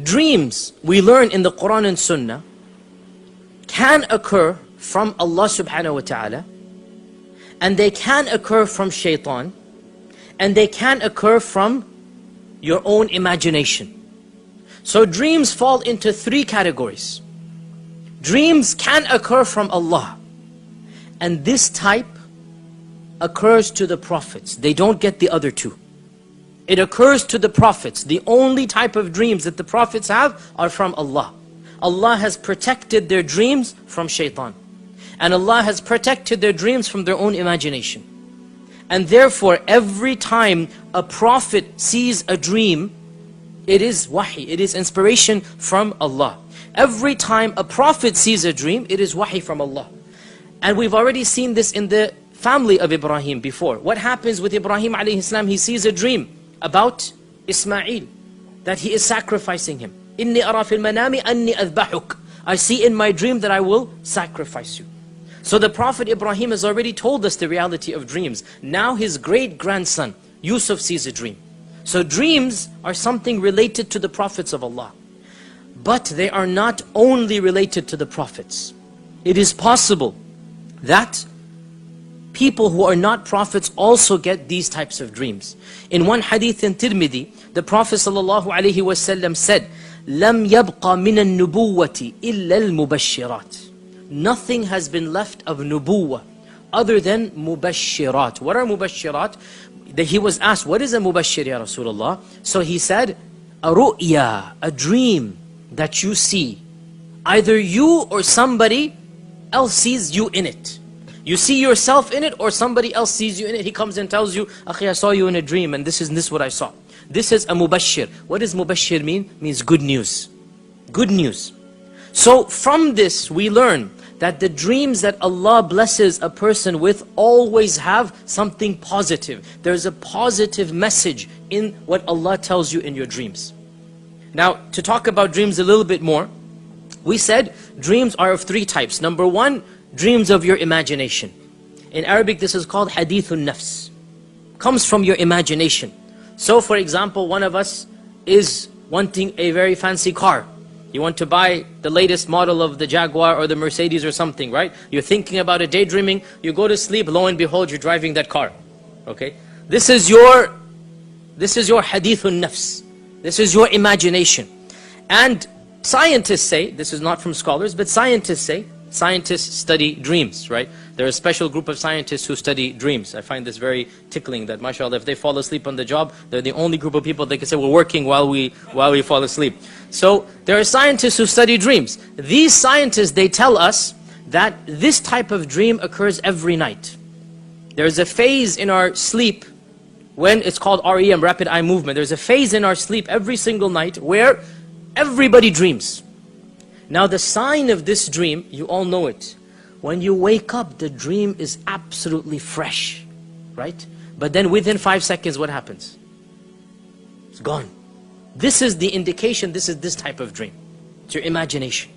Dreams, we learn in the Quran and Sunnah, can occur from Allah subhanahu wa ta'ala, and they can occur from Shaytan, and they can occur from your own imagination. So dreams fall into three categories. Dreams can occur from Allah, and this type occurs to the prophets. They don't get the other two. It occurs to the prophets. The only type of dreams that the prophets have are from Allah. Allah has protected their dreams from Shaytan, and Allah has protected their dreams from their own imagination. And therefore, every time a prophet sees a dream, it is wahi, it is inspiration from Allah. Every time a prophet sees a dream, it is wahi from Allah. And we've already seen this in the family of Ibrahim before. What happens with Ibrahim alayhi salam? He sees a dream about Ismail, that he is sacrificing him. Inni ara fil manami anni adbahuk. I see in my dream that I will sacrifice you. So the Prophet Ibrahim has already told us the reality of dreams. Now his great-grandson, Yusuf, sees a dream. So dreams are something related to the prophets of Allah. But they are not only related to the prophets. It is possible that people who are not prophets also get these types of dreams. In one hadith in Tirmidhi, the Prophet ﷺ said, لَمْ يَبْقَ مِنَ النُّبُوَّةِ إِلَّا الْمُبَشِّرَاتِ. Nothing has been left of nubuwwah other than mubashirat. What are mubashirat? He was asked, what is a mubashir, ya Rasulullah? So he said, a ru'ya, a dream that you see. Either you or somebody else sees you in it. You see yourself in it, or somebody else sees you in it. He comes and tells you, Akhi, I saw you in a dream, and this is what I saw. This is a mubashir. What does mubashir mean? It means good news. Good news. So from this we learn that the dreams that Allah blesses a person with always have something positive. There's a positive message in what Allah tells you in your dreams. Now, to talk about dreams a little bit more, we said dreams are of three types. Number one, dreams of your imagination. In Arabic, this is called hadithun nafs. Comes from your imagination. So for example, one of us is wanting a very fancy car. You want to buy the latest model of the Jaguar or the Mercedes or something, right? You're thinking about it, daydreaming, you go to sleep, lo and behold, you're driving that car. Okay? This is your hadithun nafs. This is your imagination. And scientists say, this is not from scholars, but scientists say, scientists study dreams, right? There are a special group of scientists who study dreams. I find this very tickling that, mashallah, if they fall asleep on the job, they're the only group of people that can say, we're working while we fall asleep. So there are scientists who study dreams. These scientists, they tell us that this type of dream occurs every night. There's a phase in our sleep when it's called REM, rapid eye movement. There's a phase in our sleep every single night where everybody dreams. Now the sign of this dream, you all know it. When you wake up, the dream is absolutely fresh, right? But then within 5 seconds, what happens? It's gone. This is the indication, this is this type of dream. It's your imagination.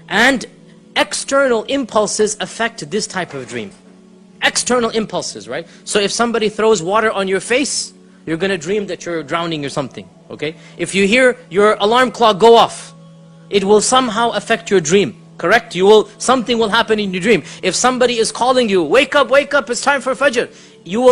And external impulses affect this type of dream. External impulses, right? So if somebody throws water on your face, you're going to dream that you're drowning or something, okay? If you hear your alarm clock go off, it will somehow affect your dream, correct? Something will happen in your dream. If somebody is calling you, wake up, it's time for Fajr.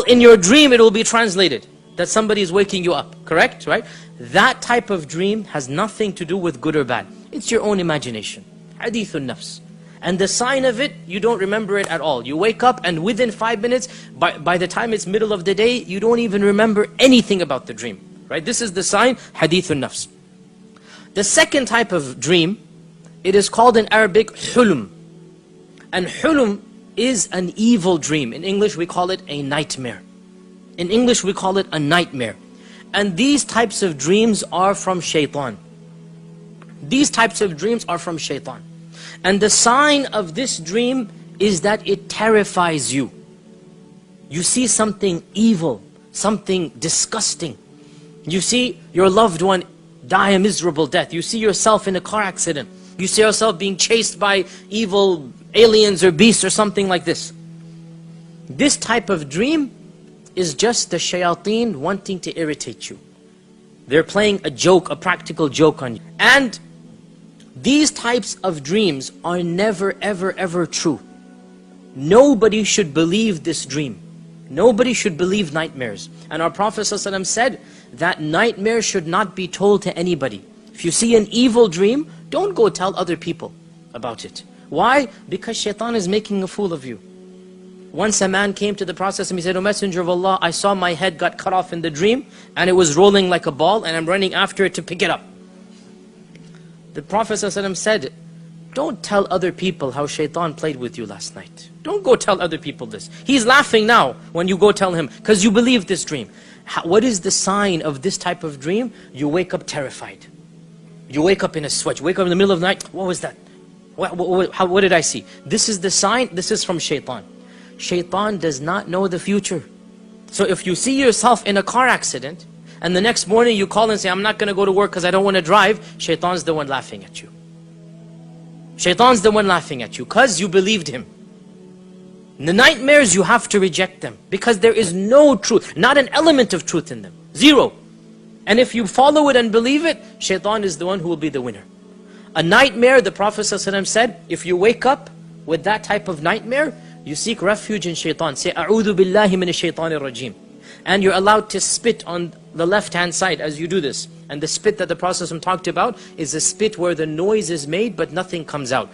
In your dream, it will be translated that somebody is waking you up, correct, right? That type of dream has nothing to do with good or bad. It's your own imagination. Hadithun nafs. And the sign of it, you don't remember it at all. You wake up and within 5 minutes, by the time it's middle of the day, you don't even remember anything about the dream, right? This is the sign, hadithun nafs. The second type of dream, it is called in Arabic hulum. And hulum is an evil dream. In English we call it a nightmare. In English we call it a nightmare. And these types of dreams are from Shaytan. These types of dreams are from Shaytan. And the sign of this dream is that it terrifies you. You see something evil, something disgusting. You see your loved one die a miserable death. You see yourself in a car accident. You see yourself being chased by evil aliens or beasts or something like this. This type of dream is just the shayateen wanting to irritate you. They're playing a joke, a practical joke on you. And these types of dreams are never, ever, ever true. Nobody should believe this dream. Nobody should believe nightmares. And our Prophet ﷺ said that nightmares should not be told to anybody. If you see an evil dream, don't go tell other people about it. Why? Because Shaytan is making a fool of you. Once a man came to the Prophet and he said, "O Messenger of Allah, I saw my head got cut off in the dream and it was rolling like a ball and I'm running after it to pick it up." The Prophet ﷺ said, "Don't tell other people how Shaytan played with you last night. Don't go tell other people this. He's laughing now when you go tell him because you believe this dream." What is the sign of this type of dream? You wake up terrified. You wake up in a sweat. You wake up in the middle of the night. What was that? What did I see? This is the sign. This is from Shaytan. Shaytan does not know the future. So if you see yourself in a car accident and the next morning you call and say, "I'm not going to go to work because I don't want to drive," Shaytan's the one laughing at you. Shaytan's the one laughing at you because you believed him. The nightmares, you have to reject them because there is no truth, not an element of truth in them. Zero. And if you follow it and believe it, Shaytan is the one who will be the winner. A nightmare, the Prophet ﷺ said, if you wake up with that type of nightmare, you seek refuge in Shaytan. Say, "A'udhu billahi minash shaitanir rajim." And you're allowed to spit on the left hand side as you do this. And the spit that the Prophet ﷺ talked about is a spit where the noise is made but nothing comes out.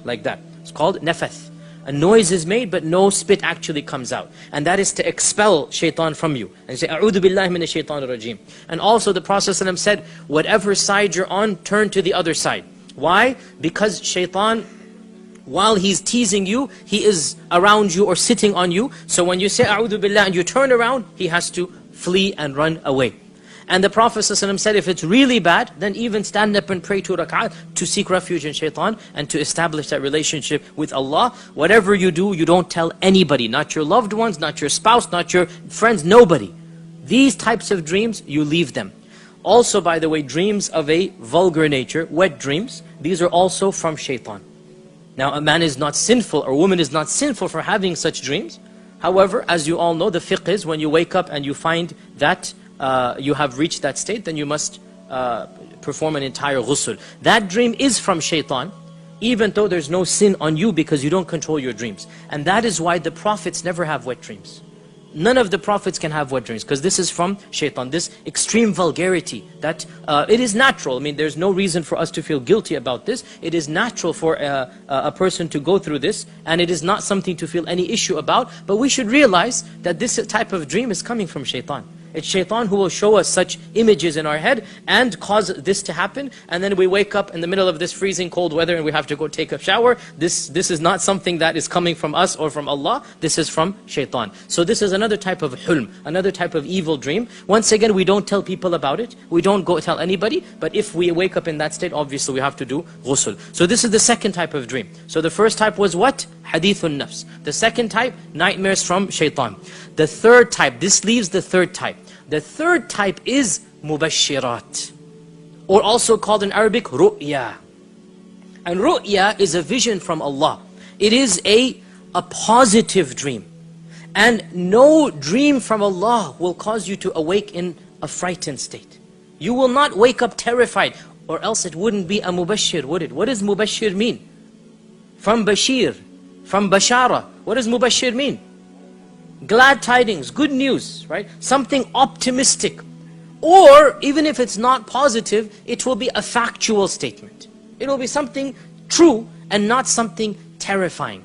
Like that. It's called nafath. A noise is made but no spit actually comes out. And that is to expel Shaytan from you. And you say, "A'udhu billahi minash shaitanir rajim." And also the Prophet ﷺ said, whatever side you're on, turn to the other side. Why? Because Shaytan, while he's teasing you, he is around you or sitting on you. So when you say "A'udhu billah" and you turn around, he has to flee and run away. And the Prophet ﷺ said, if it's really bad, then even stand up and pray 2 rak'at to seek refuge in Shaytan and to establish that relationship with Allah. Whatever you do, you don't tell anybody, not your loved ones, not your spouse, not your friends, nobody. These types of dreams, you leave them. Also, by the way, dreams of a vulgar nature, wet dreams, these are also from Shaytan. Now, a man is not sinful or a woman is not sinful for having such dreams. However, as you all know, the fiqh is when you wake up and you find that you have reached that state, then you must perform an entire ghusl. That dream is from Shaytan, even though there's no sin on you because you don't control your dreams. And that is why the prophets never have wet dreams. None of the prophets can have wet dreams because this is from Shaytan, this extreme vulgarity that it is natural. I mean, there's no reason for us to feel guilty about this. It is natural for a person to go through this, and it is not something to feel any issue about. But we should realize that this type of dream is coming from Shaytan. It's Shaytan who will show us such images in our head and cause this to happen. And then we wake up in the middle of this freezing cold weather and we have to go take a shower. This is not something that is coming from us or from Allah. This is from Shaytan. So this is another type of hulm, another type of evil dream. Once again, we don't tell people about it. We don't go tell anybody. But if we wake up in that state, obviously we have to do ghusl. So this is the second type of dream. So the first type was what? Hadithun nafs. The second type, nightmares from Shaytan. The third type, this leaves the third type. The third type is mubashirat, or also called in Arabic ru'ya. And ru'ya is a vision from Allah. It is a positive dream. And no dream from Allah will cause you to awake in a frightened state. You will not wake up terrified, or else it wouldn't be a mubashir, would it? What does mubashir mean? From bashir, from bashara. What does mubashir mean? Glad tidings, good news, right? Something optimistic. Or even if it's not positive, it will be a factual statement. It will be something true and not something terrifying.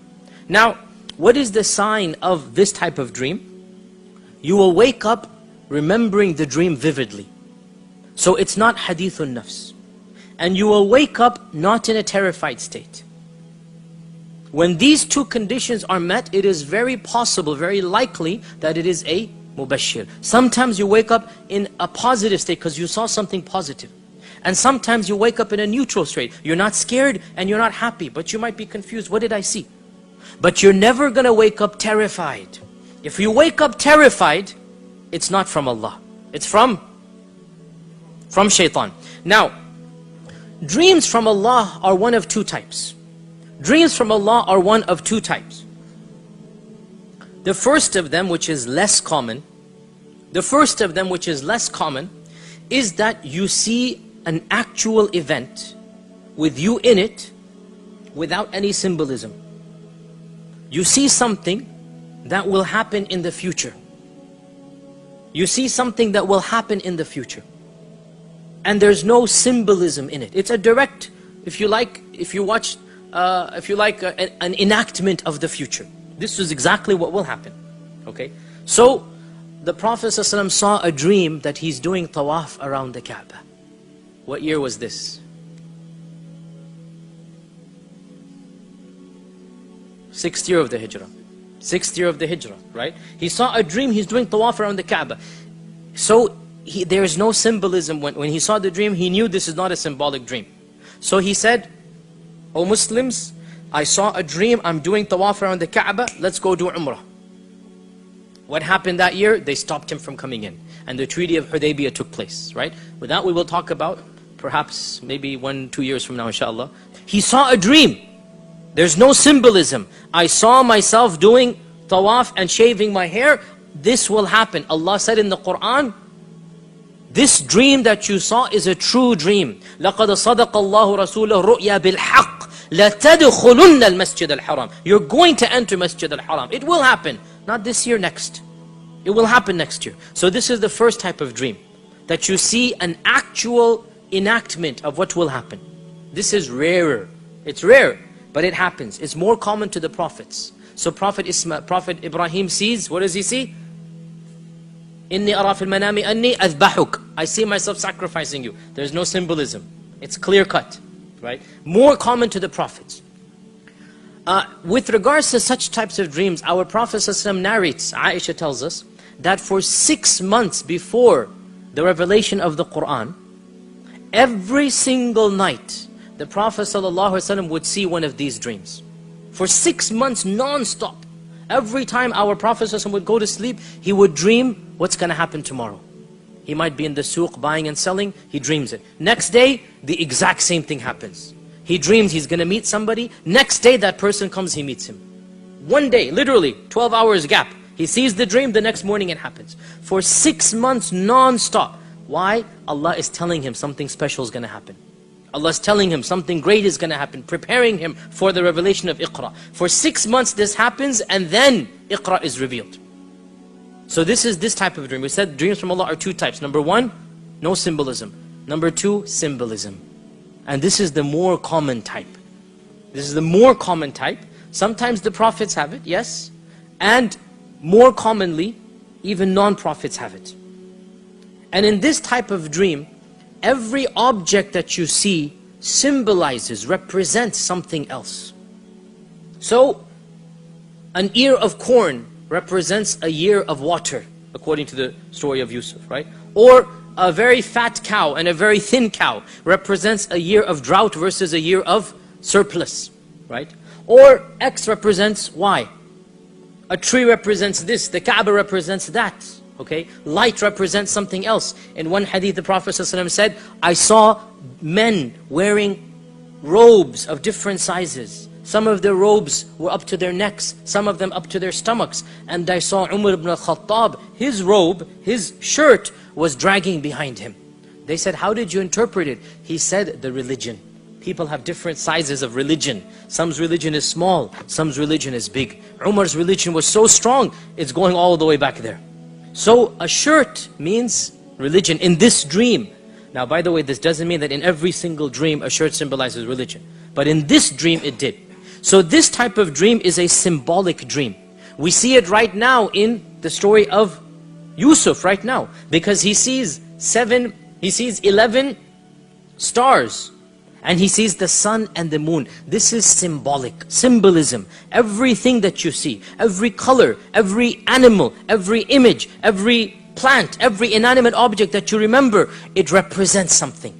Now, what is the sign of this type of dream? You will wake up remembering the dream vividly. So it's not hadithun nafs. And you will wake up not in a terrified state. When these two conditions are met, it is very possible, very likely that it is a mubashir. Sometimes you wake up in a positive state because you saw something positive. And sometimes you wake up in a neutral state. You're not scared and you're not happy, but you might be confused. What did I see? But you're never going to wake up terrified. If you wake up terrified, it's not from Allah. It's from Shaytan. Now, dreams from Allah are one of two types. Dreams from Allah are one of two types. The first of them, which is less common, is that you see an actual event with you in it without any symbolism. You see something that will happen in the future. You see something that will happen in the future. And there's no symbolism in it. It's a direct, if you like, an enactment of the future. This is exactly what will happen. Okay? So, the Prophet ﷺ saw a dream that he's doing tawaf around the Kaaba. What year was this? 6th year of the Hijrah. 6th year of the Hijrah, right? He saw a dream, he's doing tawaf around the Kaaba. So, there is no symbolism. When he saw the dream, he knew this is not a symbolic dream. So he said, "O Muslims, I saw a dream, I'm doing tawaf around the Kaaba, let's go do Umrah." What happened that year? They stopped him from coming in. And the Treaty of Hudaybiyah took place, right? But that we will talk about, perhaps, maybe 1-2 years from now, inshallah. He saw a dream. There's no symbolism. I saw myself doing tawaf and shaving my hair. This will happen. Allah said in the Quran, this dream that you saw is a true dream. لَقَدْ صَدَقَ اللَّهُ رَسُولَهُ رُؤْيَا بِالْحَقِّ لَتَدْخُلُنَّ الْمَسْجِدَ الْحَرَامِ. You're going to enter Masjid al-Haram. It will happen. Not this year, next. It will happen next year. So this is the first type of dream. That you see an actual enactment of what will happen. This is rarer. It's rare, but it happens. It's more common to the prophets. So Prophet Ibrahim sees, what does he see? إِنِّي أَرَى فِي الْمَنَامِ أَنِّي أَذْبَحُكَ. I see myself sacrificing you. There's no symbolism. It's clear cut, right? More common to the prophets. With regards to such types of dreams, our Prophet ﷺ narrates, Aisha tells us, that for 6 months before the revelation of the Quran, every single night, the Prophet ﷺ would see one of these dreams. For 6 months non-stop. Every time our Prophet ﷺ would go to sleep, he would dream what's going to happen tomorrow. He might be in the suq buying and selling, he dreams it. Next day, the exact same thing happens. He dreams he's going to meet somebody. Next day, that person comes, he meets him. One day, literally, 12 hours gap. He sees the dream, the next morning it happens. For 6 months non-stop. Why? Allah is telling him something special is going to happen. Allah is telling him something great is going to happen, preparing him for the revelation of Iqra. For 6 months this happens, and then Iqra is revealed. So this is this type of dream. We said dreams from Allah are 2 types. Number 1, no symbolism. Number 2, symbolism. And this is the more common type. This is the more common type. Sometimes the prophets have it, yes. And more commonly, even non-prophets have it. And in this type of dream, every object that you see symbolizes, represents something else. So, an ear of corn represents a year of water, according to the story of Yusuf, right? Or a very fat cow and a very thin cow represents a year of drought versus a year of surplus, right? Or X represents Y. A tree represents this, the Kaaba represents that, okay? Light represents something else. In one hadith, the Prophet ﷺ said, I saw men wearing robes of different sizes. Some of their robes were up to their necks, some of them up to their stomachs. And I saw Umar ibn al-Khattab, his robe, his shirt was dragging behind him. They said, how did you interpret it? He said, the religion. People have different sizes of religion. Some's religion is small, some's religion is big. Umar's religion was so strong, it's going all the way back there. So a shirt means religion in this dream. Now by the way, this doesn't mean that in every single dream a shirt symbolizes religion. But in this dream it did. So this type of dream is a symbolic dream. We see it right now in the story of Yusuf right now. Because he sees 11 stars. And he sees the sun and the moon. This is symbolic, symbolism. Everything that you see, every color, every animal, every image, every plant, every inanimate object that you remember, it represents something.